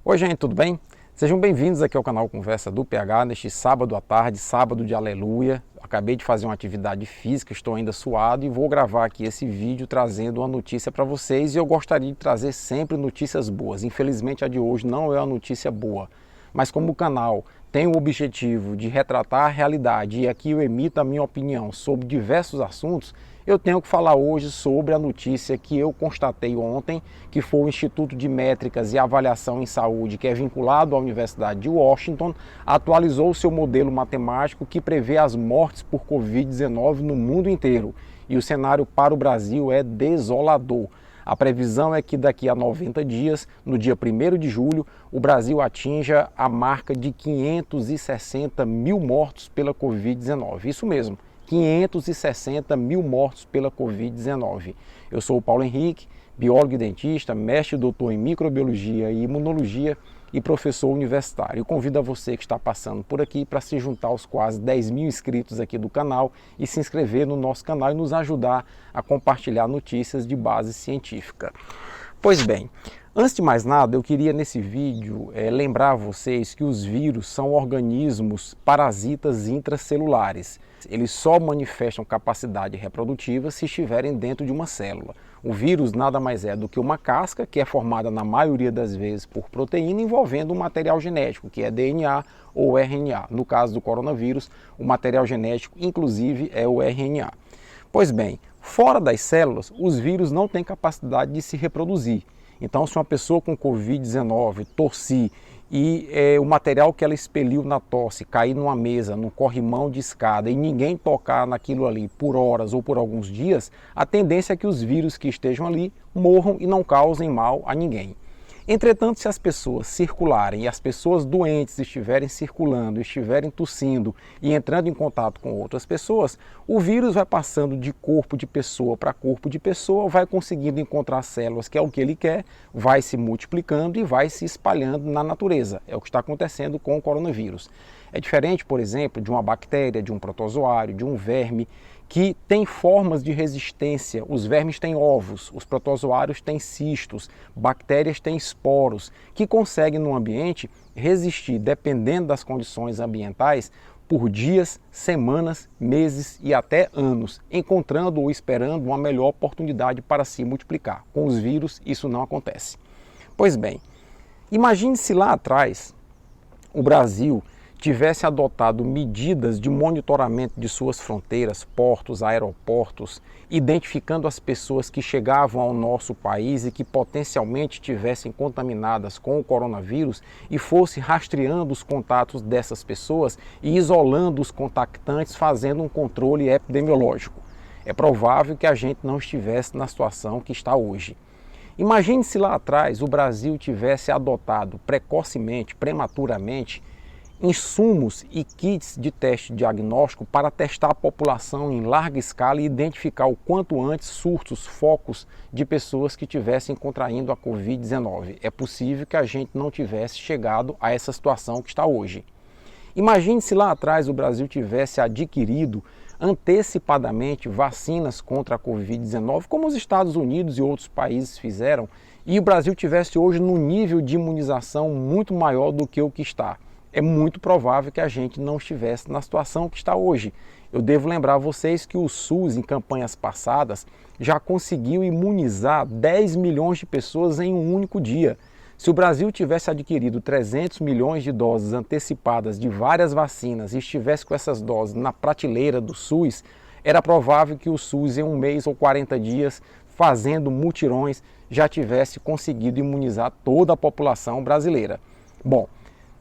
Oi gente, tudo bem? Sejam bem-vindos aqui ao canal Conversa do PH neste sábado à tarde, sábado de aleluia. Acabei de fazer uma atividade física, estou ainda suado e vou gravar aqui esse vídeo trazendo uma notícia para vocês e eu gostaria de trazer sempre notícias boas. Infelizmente a de hoje não é uma notícia boa, mas como o canal tem o objetivo de retratar a realidade e aqui eu emito a minha opinião sobre diversos assuntos, eu tenho que falar hoje sobre a notícia que eu constatei ontem, que foi o Instituto de Métricas e Avaliação em Saúde, que é vinculado à Universidade de Washington, atualizou seu modelo matemático que prevê as mortes por Covid-19 no mundo inteiro. E o cenário para o Brasil é desolador. A previsão é que daqui a 90 dias, no dia 1º de julho, o Brasil atinja a marca de 560 mil mortos pela Covid-19. Isso mesmo, 560 mil mortos pela Covid-19. Eu sou o Paulo Henrique, biólogo e dentista, mestre e doutor em microbiologia e imunologia e professor universitário. Eu convido a você que está passando por aqui para se juntar aos quase 10 mil inscritos aqui do canal e se inscrever no nosso canal e nos ajudar a compartilhar notícias de base científica. Pois bem, antes de mais nada, eu queria nesse vídeo lembrar a vocês que os vírus são organismos parasitas intracelulares. Eles só manifestam capacidade reprodutiva se estiverem dentro de uma célula. O vírus nada mais é do que uma casca que é formada na maioria das vezes por proteína envolvendo um material genético, que é DNA ou RNA. No caso do coronavírus, o material genético inclusive é o RNA. Pois bem, fora das células, os vírus não têm capacidade de se reproduzir. Então, se uma pessoa com Covid-19 tossir e o material que ela expeliu na tosse cair numa mesa, num corrimão de escada e ninguém tocar naquilo ali por horas ou por alguns dias, a tendência é que os vírus que estejam ali morram e não causem mal a ninguém. Entretanto, se as pessoas circularem e as pessoas doentes estiverem circulando, estiverem tossindo e entrando em contato com outras pessoas, o vírus vai passando de corpo de pessoa para corpo de pessoa, vai conseguindo encontrar células, que é o que ele quer, vai se multiplicando e vai se espalhando na natureza. É o que está acontecendo com o coronavírus. É diferente, por exemplo, de uma bactéria, de um protozoário, de um verme, que tem formas de resistência. Os vermes têm ovos, os protozoários têm cistos, bactérias têm esporos, que conseguem no ambiente resistir, dependendo das condições ambientais, por dias, semanas, meses e até anos, encontrando ou esperando uma melhor oportunidade para se multiplicar. Com os vírus isso não acontece. Pois bem, imagine se lá atrás o Brasil tivesse adotado medidas de monitoramento de suas fronteiras, portos, aeroportos, identificando as pessoas que chegavam ao nosso país e que potencialmente tivessem contaminadas com o coronavírus e fosse rastreando os contatos dessas pessoas e isolando os contactantes, fazendo um controle epidemiológico. É provável que a gente não estivesse na situação que está hoje. Imagine se lá atrás o Brasil tivesse adotado precocemente, prematuramente, insumos e kits de teste diagnóstico para testar a população em larga escala e identificar o quanto antes surtos, focos de pessoas que estivessem contraindo a Covid-19. É possível que a gente não tivesse chegado a essa situação que está hoje. Imagine se lá atrás o Brasil tivesse adquirido antecipadamente vacinas contra a Covid-19, como os Estados Unidos e outros países fizeram, e o Brasil tivesse hoje num nível de imunização muito maior do que o que está. É muito provável que a gente não estivesse na situação que está hoje. Eu devo lembrar a vocês que o SUS, em campanhas passadas, já conseguiu imunizar 10 milhões de pessoas em um único dia. Se o Brasil tivesse adquirido 300 milhões de doses antecipadas de várias vacinas e estivesse com essas doses na prateleira do SUS, era provável que o SUS, em um mês ou 40 dias, fazendo mutirões, já tivesse conseguido imunizar toda a população brasileira. Bom,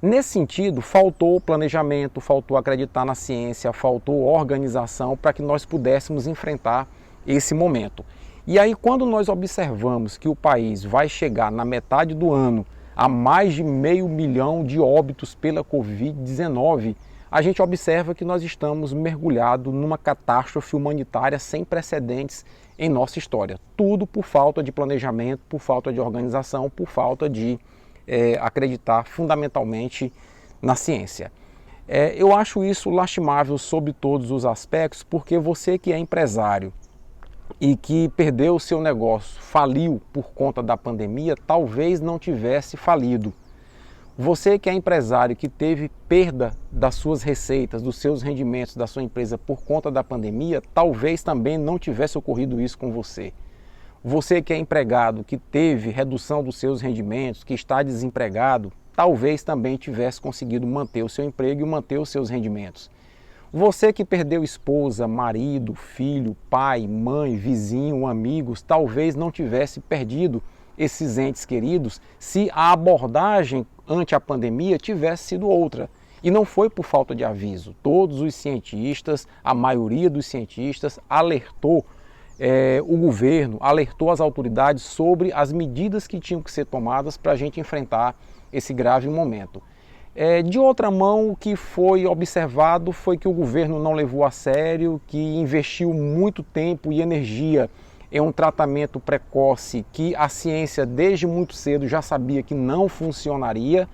nesse sentido, faltou planejamento, faltou acreditar na ciência, faltou organização para que nós pudéssemos enfrentar esse momento. E aí, quando nós observamos que o país vai chegar na metade do ano a mais de 500 mil de óbitos pela Covid-19, a gente observa que nós estamos mergulhados numa catástrofe humanitária sem precedentes em nossa história. Tudo por falta de planejamento, por falta de organização, por falta de acreditar fundamentalmente na ciência. Eu acho isso lastimável sob todos os aspectos, porque você que é empresário e que perdeu o seu negócio, faliu por conta da pandemia, talvez não tivesse falido. Você que é empresário, que teve perda das suas receitas, dos seus rendimentos da sua empresa por conta da pandemia, talvez também não tivesse ocorrido isso com você. Você que é empregado, que teve redução dos seus rendimentos, que está desempregado, talvez também tivesse conseguido manter o seu emprego e manter os seus rendimentos. Você que perdeu esposa, marido, filho, pai, mãe, vizinho, amigos, talvez não tivesse perdido esses entes queridos se a abordagem ante a pandemia tivesse sido outra. E não foi por falta de aviso. Todos os cientistas, a maioria dos cientistas, alertou o governo, alertou as autoridades sobre as medidas que tinham que ser tomadas para a gente enfrentar esse grave momento. De outra mão, o que foi observado foi que o governo não levou a sério, que investiu muito tempo e energia em um tratamento precoce que a ciência desde muito cedo já sabia que não funcionaria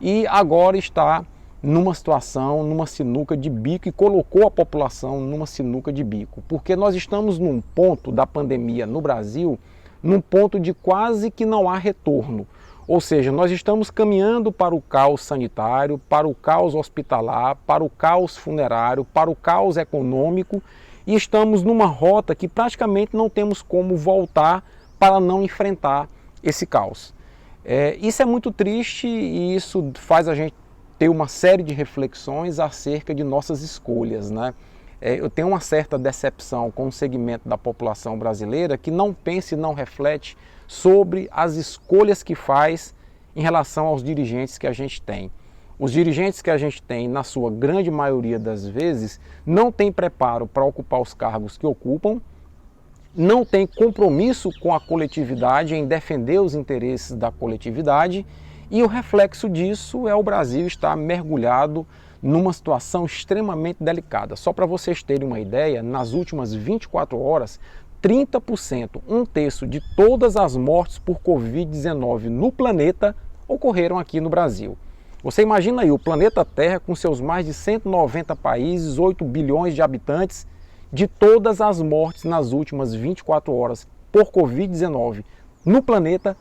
e agora está numa situação, numa sinuca de bico e colocou a população numa sinuca de bico. Porque nós estamos num ponto da pandemia no Brasil, num ponto de quase que não há retorno. Ou seja, nós estamos caminhando para o caos sanitário, para o caos hospitalar, para o caos funerário, para o caos econômico e estamos numa rota que praticamente não temos como voltar para não enfrentar esse caos. Isso é muito triste e isso faz a gente ter uma série de reflexões acerca de nossas escolhas, né? Eu tenho uma certa decepção com o segmento da população brasileira que não pensa e não reflete sobre as escolhas que faz em relação aos dirigentes que a gente tem. Os dirigentes que a gente tem, na sua grande maioria das vezes, não têm preparo para ocupar os cargos que ocupam, não têm compromisso com a coletividade em defender os interesses da coletividade e o reflexo disso é o Brasil estar mergulhado numa situação extremamente delicada. Só para vocês terem uma ideia, nas últimas 24 horas, 30%, um terço de todas as mortes por Covid-19 no planeta ocorreram aqui no Brasil. Você imagina aí o planeta Terra com seus mais de 190 países, 8 bilhões de habitantes, de todas as mortes nas últimas 24 horas por Covid-19 no planeta,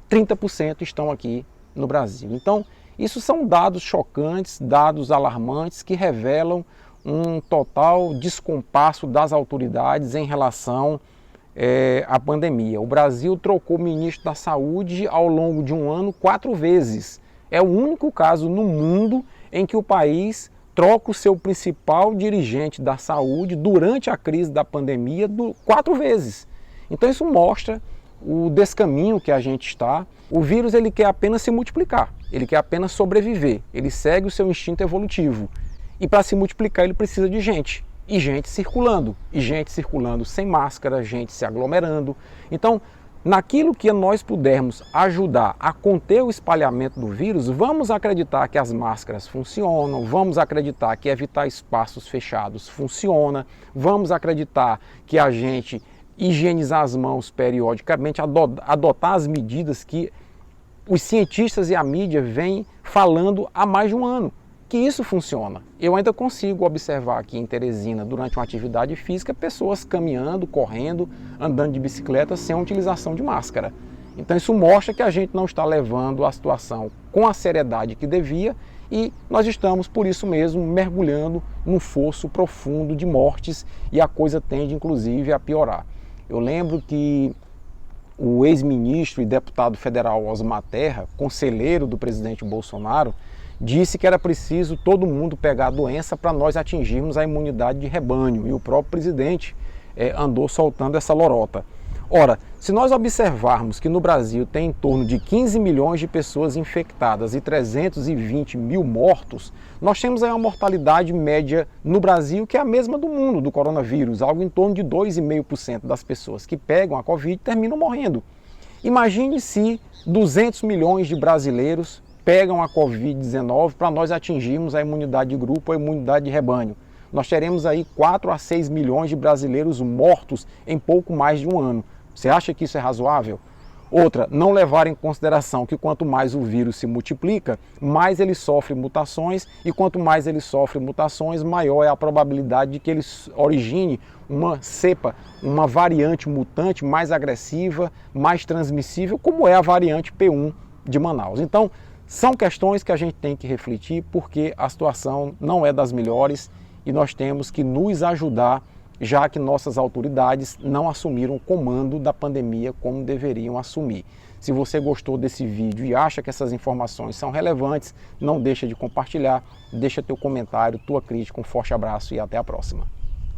30% estão aqui no Brasil. Então, isso são dados chocantes, dados alarmantes que revelam um total descompasso das autoridades em relação à pandemia. O Brasil trocou ministro da Saúde ao longo de um ano 4 vezes. É o único caso no mundo em que o país troca o seu principal dirigente da saúde durante a crise da pandemia 4 vezes. Então isso mostra o descaminho que a gente está. O vírus ele quer apenas se multiplicar, ele quer apenas sobreviver, ele segue o seu instinto evolutivo. E para se multiplicar ele precisa de gente, e gente circulando sem máscara, gente se aglomerando. Então, naquilo que nós pudermos ajudar a conter o espalhamento do vírus, vamos acreditar que as máscaras funcionam, vamos acreditar que evitar espaços fechados funciona, vamos acreditar que a gente higienizar as mãos periodicamente, adotar as medidas que os cientistas e a mídia vêm falando há mais de um ano, que isso funciona. Eu ainda consigo observar aqui em Teresina, durante uma atividade física, pessoas caminhando, correndo, andando de bicicleta sem a utilização de máscara. Então isso mostra que a gente não está levando a situação com a seriedade que devia e nós estamos, por isso mesmo, mergulhando num fosso profundo de mortes e a coisa tende, inclusive, a piorar. Eu lembro que o ex-ministro e deputado federal Osmar Terra, conselheiro do presidente Bolsonaro, disse que era preciso todo mundo pegar a doença para nós atingirmos a imunidade de rebanho. E o próprio presidente andou soltando essa lorota. Ora, se nós observarmos que no Brasil tem em torno de 15 milhões de pessoas infectadas e 320 mil mortos, nós temos aí uma mortalidade média no Brasil que é a mesma do mundo, do coronavírus, algo em torno de 2,5% das pessoas que pegam a Covid terminam morrendo. Imagine se 200 milhões de brasileiros pegam a Covid-19 para nós atingirmos a imunidade de grupo, a imunidade de rebanho. Nós teremos aí 4 a 6 milhões de brasileiros mortos em pouco mais de um ano. Você acha que isso é razoável? Outra, não levar em consideração que quanto mais o vírus se multiplica, mais ele sofre mutações e quanto mais ele sofre mutações, maior é a probabilidade de que ele origine uma cepa, uma variante mutante mais agressiva, mais transmissível, como é a variante P1 de Manaus. Então, São questões que a gente tem que refletir porque a situação não é das melhores e nós temos que nos ajudar, já que nossas autoridades não assumiram o comando da pandemia como deveriam assumir. Se você gostou desse vídeo e acha que essas informações são relevantes, não deixa de compartilhar, deixa teu comentário, tua crítica, um forte abraço e até a próxima.